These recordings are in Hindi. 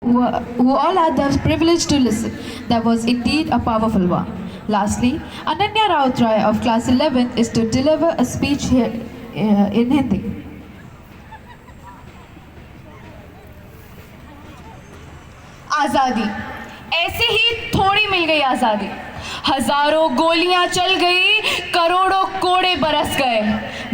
who all had the privilege to listen. That was indeed a powerful one. Lastly, Ananya Raut Rai of class 11 is to deliver a speech here in Hindi. आज़ादी ऐसे ही थोड़ी मिल गई आज़ादी। हजारों गोलियां चल गई, करोड़ों कोड़े बरस गए।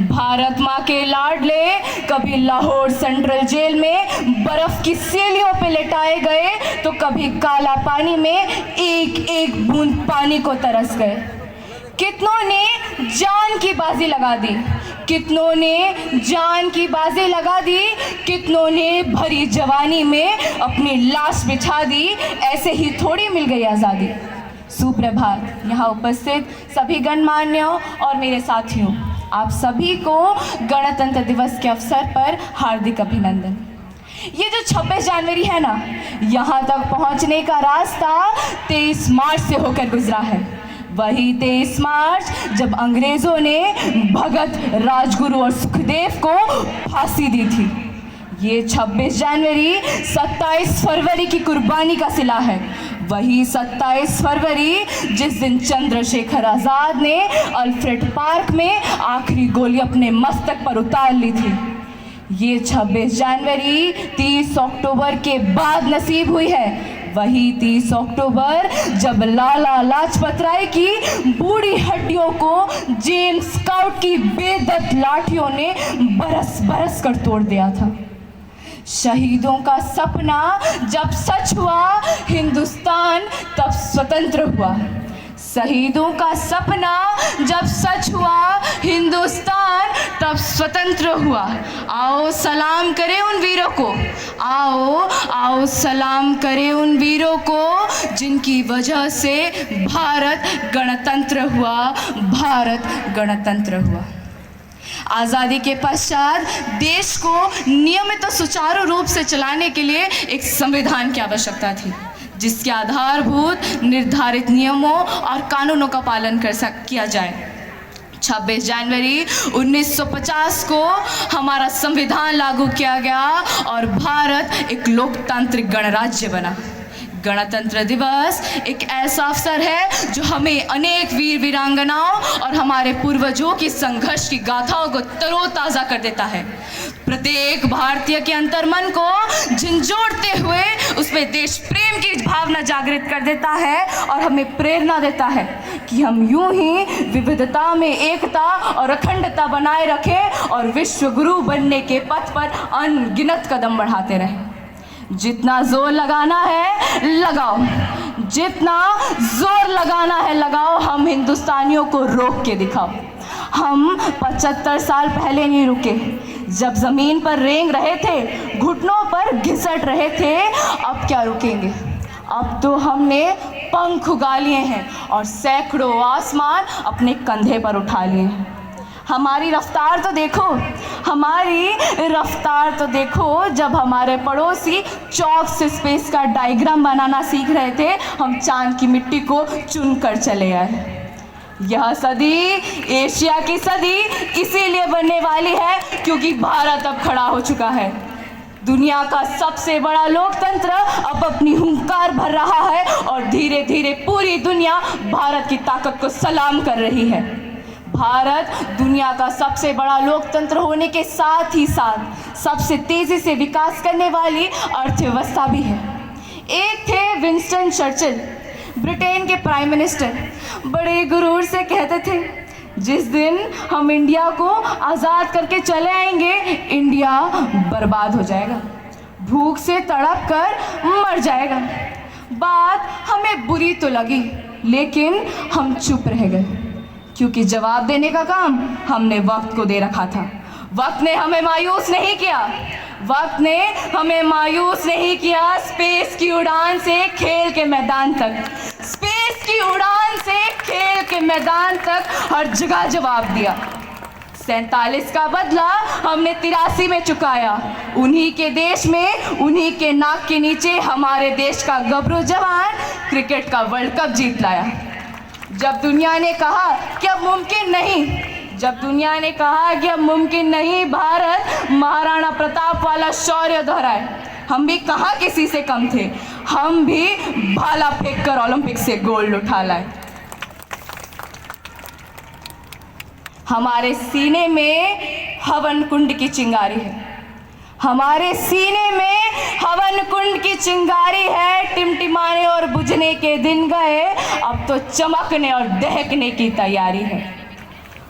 भारत माँ के लाडले कभी लाहौर सेंट्रल जेल में बर्फ की सेलियों पे लेटाए गए, तो कभी काला पानी में एक एक बूंद पानी को तरस गए। कितनों ने जान की बाजी लगा दी, कितनों ने जान की बाजी लगा दी, कितनों ने भरी जवानी में अपनी लाश बिछा दी। ऐसे ही थोड़ी मिल गई आज़ादी। सुप्रभात यहाँ उपस्थित सभी गणमान्यों और मेरे साथियों, आप सभी को गणतंत्र दिवस के अवसर पर हार्दिक अभिनंदन। ये जो 26 जनवरी है ना, यहाँ तक पहुँचने का रास्ता 23 मार्च से होकर गुजरा है। वही 23 मार्च जब अंग्रेजों ने भगत, राजगुरु और सुखदेव को फांसी दी थी। ये 26 जनवरी 27 फरवरी की कुर्बानी का सिला है। वही 27 फरवरी जिस दिन चंद्रशेखर आज़ाद ने अल्फ्रेड पार्क में आखिरी गोली अपने मस्तक पर उतार ली थी। ये 26 जनवरी 30 अक्टूबर के बाद नसीब हुई है। वही 30 अक्टूबर जब लाला लाजपत राय की बूढ़ी हड्डियों को जेम्स स्काउट की बेदर्द लाठियों ने बरस बरस कर तोड़ दिया था। शहीदों का सपना जब सच हुआ, हिंदुस्तान तब स्वतंत्र हुआ। शहीदों का सपना जब सच हुआ, हिंदुस्तान तब स्वतंत्र हुआ। आओ सलाम करें उन वीरों को, आओ आओ सलाम करें उन वीरों को, जिनकी वजह से भारत गणतंत्र हुआ, भारत गणतंत्र हुआ। आज़ादी के पश्चात देश को नियमित और सुचारू रूप से चलाने के लिए एक संविधान की आवश्यकता थी, जिसके आधारभूत निर्धारित नियमों और कानूनों का पालन किया जाए। 26 जनवरी 1950 को हमारा संविधान लागू किया गया और भारत एक लोकतांत्रिक गणराज्य बना। गणतंत्र दिवस एक ऐसा अवसर है जो हमें अनेक वीर वीरांगनाओं और हमारे पूर्वजों की संघर्ष की गाथाओं को तरोताज़ा कर देता है। प्रत्येक भारतीय के अंतर्मन को झंझोड़ते हुए उसमें देश प्रेम की भावना जागृत कर देता है और हमें प्रेरणा देता है कि हम यूं ही विविधता में एकता और अखंडता बनाए रखें और विश्व गुरु बनने के पथ पर अनगिनत कदम बढ़ाते रहें। जितना जोर लगाना है लगाओ, जितना जोर लगाना है लगाओ। हम हिंदुस्तानियों को रोक के दिखाओ। हम 75 साल पहले नहीं रुके, जब ज़मीन पर रेंग रहे थे, घुटनों पर घिसट रहे थे। अब क्या रुकेंगे? अब तो हमने पंख उगा लिए हैं और सैकड़ों आसमान अपने कंधे पर उठा लिए हैं। हमारी रफ्तार तो देखो, हमारी रफ्तार तो देखो। जब हमारे पड़ोसी चौक से स्पेस का डायग्राम बनाना सीख रहे थे, हम चांद की मिट्टी को चुन कर चले आए। यह सदी एशिया की सदी इसीलिए बनने वाली है क्योंकि भारत अब खड़ा हो चुका है। दुनिया का सबसे बड़ा लोकतंत्र अब अपनी हुंकार भर रहा है और धीरे धीरे पूरी दुनिया भारत की ताकत को सलाम कर रही है। भारत दुनिया का सबसे बड़ा लोकतंत्र होने के साथ ही साथ सबसे तेजी से विकास करने वाली अर्थव्यवस्था भी है। एक थे विंस्टन चर्चिल, ब्रिटेन के प्राइम मिनिस्टर। बड़े गुरूर से कहते थे, जिस दिन हम इंडिया को आज़ाद करके चले आएंगे, इंडिया बर्बाद हो जाएगा, भूख से तड़प कर मर जाएगा। बात हमें बुरी तो लगी, लेकिन हम चुप रह गए, क्योंकि जवाब देने का काम हमने वक्त को दे रखा था। वक्त ने हमें मायूस नहीं किया, वक्त ने हमें मायूस नहीं किया। स्पेस की उड़ान से खेल के मैदान तक, स्पेस की उड़ान से खेल के मैदान तक हर जगह जवाब दिया। 47 का बदला हमने 83 में चुकाया। उन्हीं के देश में, उन्हीं के नाक के नीचे हमारे देश का गबरू जवान क्रिकेट का वर्ल्ड कप जीत लाया। जब दुनिया ने कहा कि अब मुमकिन नहीं, जब दुनिया ने कहा कि अब मुमकिन नहीं, भारत महाराणा प्रताप वाला शौर्य दोहराए, हम भी कहाँ किसी से कम थे, हम भी भाला फेंक कर ओलंपिक से गोल्ड उठा लाए। हमारे सीने में हवन कुंड की चिंगारी है, हमारे सीने में हवन कुंड की चिंगारी है। टिमटिमाने और बुझने के दिन गए, अब तो चमकने और दहकने की तैयारी है।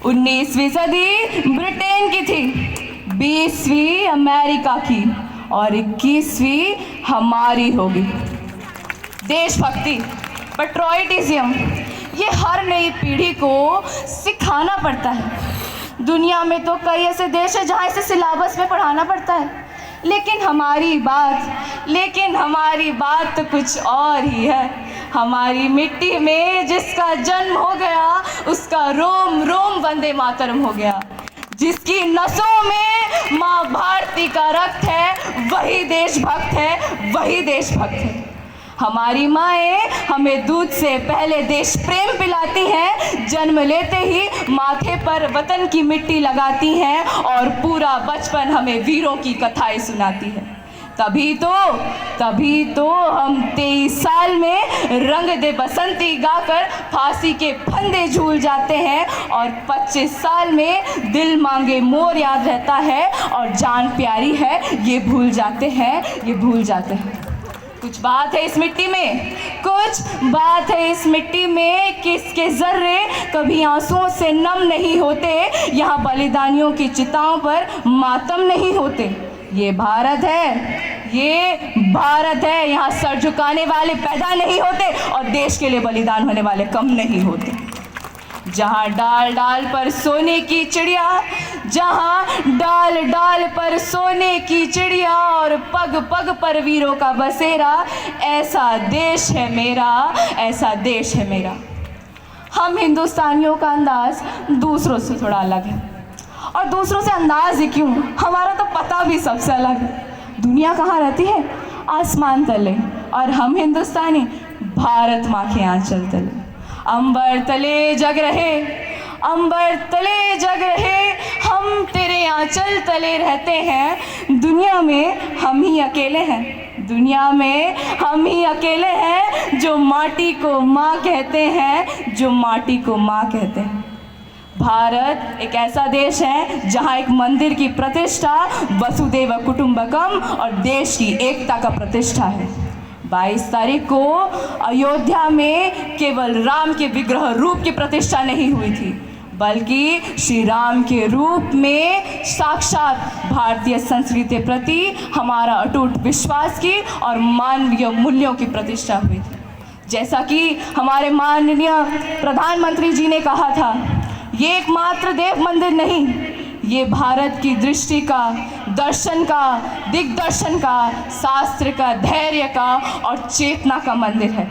19वीं सदी ब्रिटेन की थी, 20वीं अमेरिका की और 21वीं हमारी होगी। देशभक्ति, पेट्रोटिज्म, ये हर नई पीढ़ी को सिखाना पड़ता है। दुनिया में तो कई ऐसे देश हैं जहाँ इसे सिलेबस में पढ़ाना पड़ता है, लेकिन हमारी बात तो कुछ और ही है। हमारी मिट्टी में जिसका जन्म हो गया, उसका रोम रोम वंदे मातरम हो गया। जिसकी नसों में माँ भारती का रक्त है, वही देशभक्त है, वही देशभक्त है। हमारी माएँ हमें दूध से पहले देश प्रेम पिलाती हैं, जन्म लेते ही माथे पर वतन की मिट्टी लगाती हैं और पूरा बचपन हमें वीरों की कथाएं सुनाती है। तभी तो हम 23 साल में रंग दे बसंती गाकर फांसी के फंदे झूल जाते हैं और 25 साल में दिल मांगे मोर याद रहता है और जान प्यारी है ये भूल जाते हैं। कुछ बात है इस मिट्टी में, किसके जर्रे कभी आंसुओं से नम नहीं होते। यहाँ बलिदानियों की चिताओं पर मातम नहीं होते। ये भारत है, यहाँ सर झुकाने वाले पैदा नहीं होते और देश के लिए बलिदान होने वाले कम नहीं होते। जहाँ डाल डाल पर सोने की चिड़िया और पग पग पर वीरों का बसेरा, ऐसा देश है मेरा। हम हिंदुस्तानियों का अंदाज दूसरों से थोड़ा अलग है, और दूसरों से अंदाज ही क्यों, हमारा तो पता भी सबसे अलग है। दुनिया कहाँ रहती है? आसमान तले, और हम हिंदुस्तानी भारत माँ के आंचल तले। अंबर तले जग रहे, हम तेरे आंचल तले रहते हैं। दुनिया में हम ही अकेले हैं जो माटी को माँ कहते हैं, भारत एक ऐसा देश है जहाँ एक मंदिर की प्रतिष्ठा वसुदेव कुटुंबकम और देश की एकता का प्रतिष्ठा है। 22 तारीख को अयोध्या में केवल राम के विग्रह रूप की प्रतिष्ठा नहीं हुई थी, बल्कि श्री राम के रूप में साक्षात भारतीय संस्कृति के प्रति हमारा अटूट विश्वास की और मानवीय मूल्यों की प्रतिष्ठा हुई थी। जैसा कि हमारे माननीय प्रधानमंत्री जी ने कहा था, ये एकमात्र देव मंदिर नहीं, ये भारत की दृष्टि का, दर्शन का, दिग्दर्शन का, शास्त्र का, धैर्य का और चेतना का मंदिर है।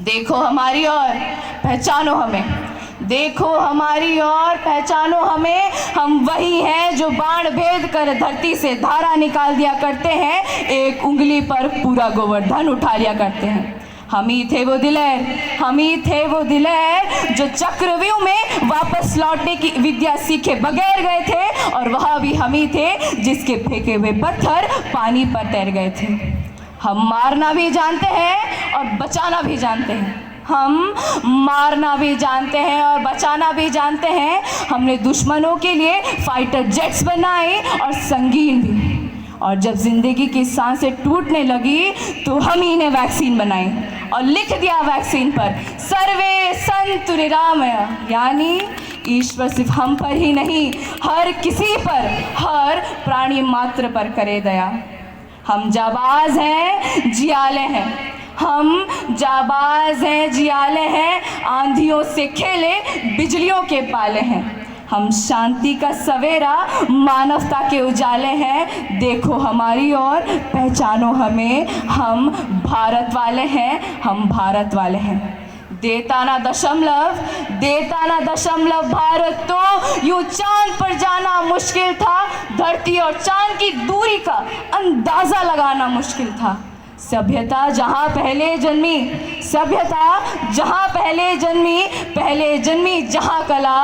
देखो हमारी और पहचानो हमें, हम वही हैं जो बाण भेद कर धरती से धारा निकाल दिया करते हैं, एक उंगली पर पूरा गोवर्धन उठा लिया करते हैं। हम ही थे वो दिलेर जो चक्रव्यूह में वापस लौटने की विद्या सीखे बगैर गए थे, और वह भी हम ही थे जिसके फेंके हुए पत्थर पानी पर तैर गए थे। हम मारना भी जानते हैं और बचाना भी जानते हैं। हमने दुश्मनों के लिए फाइटर जेट्स बनाए और संगीन भी, और जब जिंदगी की सांसें टूटने लगी तो हम ही ने वैक्सीन बनाई और लिख दिया वैक्सीन पर सर्वे संतु निरामय, यानी ईश्वर सिर्फ हम पर ही नहीं, हर किसी पर, हर प्राणी मात्र पर करे दया। हम जाबाज हैं, जियाले हैं, आंधियों से खेले, बिजलियों के पाले हैं। हम शांति का सवेरा, मानवता के उजाले हैं। देखो हमारी ओर, पहचानो हमें, हम भारत वाले हैं। देता ना दशमलव भारत तो यूं चांद पर जाना मुश्किल था, धरती और चांद की दूरी का अंदाजा लगाना मुश्किल था। सभ्यता जहाँ पहले जन्मी, सभ्यता जहाँ पहले जन्मी जहाँ कला,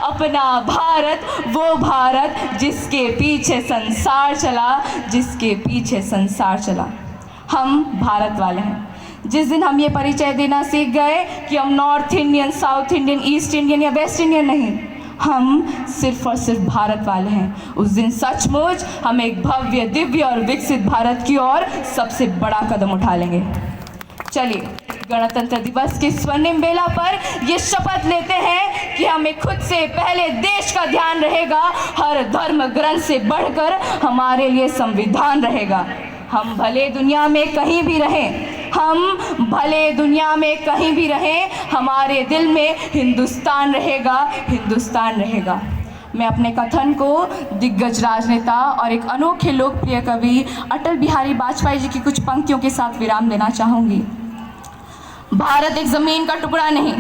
अपना भारत वो भारत जिसके पीछे संसार चला, जिसके पीछे संसार चला। हम भारत वाले हैं। जिस दिन हम ये परिचय देना सीख गए कि हम north Indian, south Indian, east Indian या वेस्ट इंडियन नहीं, हम सिर्फ और सिर्फ भारत वाले हैं, उस दिन सचमुच हम एक भव्य, दिव्य और विकसित भारत की ओर सबसे बड़ा कदम उठा लेंगे। चलिए, गणतंत्र दिवस की स्वर्णिम बेला पर ये शपथ लेते हैं कि हमें खुद से पहले देश का ध्यान रहेगा, हर धर्म ग्रंथ से बढ़कर हमारे लिए संविधान रहेगा। हम भले दुनिया में कहीं भी रहें, हम भले दुनिया में कहीं भी रहें, हमारे दिल में हिंदुस्तान रहेगा, हिंदुस्तान रहेगा। मैं अपने कथन को दिग्गज राजनेता और एक अनोखे लोकप्रिय कवि अटल बिहारी वाजपेयी जी की कुछ पंक्तियों के साथ विराम देना चाहूँगी। भारत एक ज़मीन का टुकड़ा नहीं,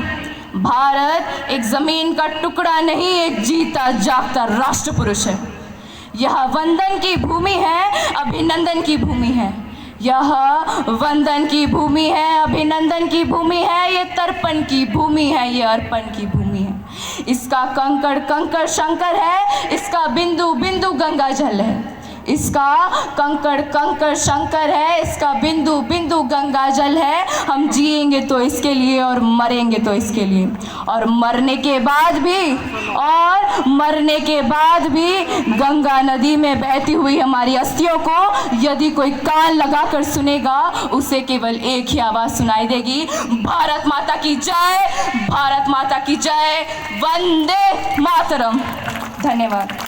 भारत एक ज़मीन का टुकड़ा नहीं, एक जीता जागता राष्ट्र पुरुष है। यह वंदन की भूमि है, अभिनंदन की भूमि है। यह वंदन की भूमि है, अभिनंदन की भूमि है, ये तर्पण की भूमि है, ये अर्पण की भूमि है। इसका कंकड़ कंकड़ शंकर है, इसका बिंदु बिंदु गंगा जल है। इसका कंकड़ कंकड़ शंकर है, इसका बिंदु बिंदु गंगा जल है। हम जिएंगे तो इसके लिए और मरेंगे तो इसके लिए। और मरने के बाद भी गंगा नदी में बहती हुई हमारी अस्थियों को यदि कोई कान लगाकर सुनेगा, उसे केवल एक ही आवाज़ सुनाई देगी, भारत माता की जय, भारत माता की जय, वंदे मातरम। धन्यवाद।